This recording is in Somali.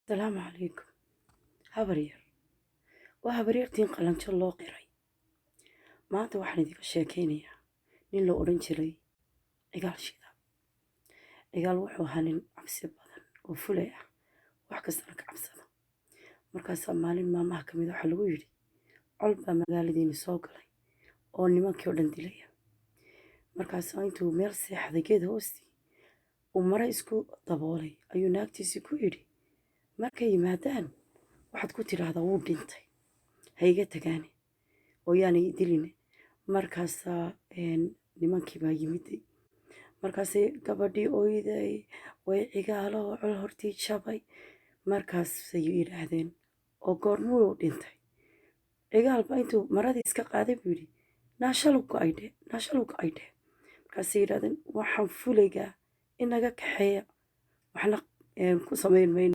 السلام عليكم. habaryar waa habaryartiin qalanjo loo qiray. maanta waxaan idinka sheekaynayaa nin la odhan jiray cigaal shida. cigaal wuxuu ahaa nin cabsi badan oo fulay ah, wax kastana ka cabsada. markaasaa maalin maalmaha ka mid waxaa lagu yidhi col baa magaaladiini soo galay oo nimankii oo dhan dilaya. markaasaa intuu meel seexday geed hoostii uu mare isku daboolay ayuu naagtiisii ku yidhi markay yimaadaan waxaad ku tidhaahdaa wuu dhintay, ha iga tagaane oo yaanay diline. markaasaa nimankii baa yimiday, markaasay gabadhii oyday way cigaalo col hortii jabay. markaasay yidhaahdeen oo goormuu dhintay? cigaal baa intuu maradii iska qaaday buu yidhi naashaluga aydhe. markaasay yidhahdeen waxaan fulaygaa inaga kaxeeya, waxna ku samayn mayno.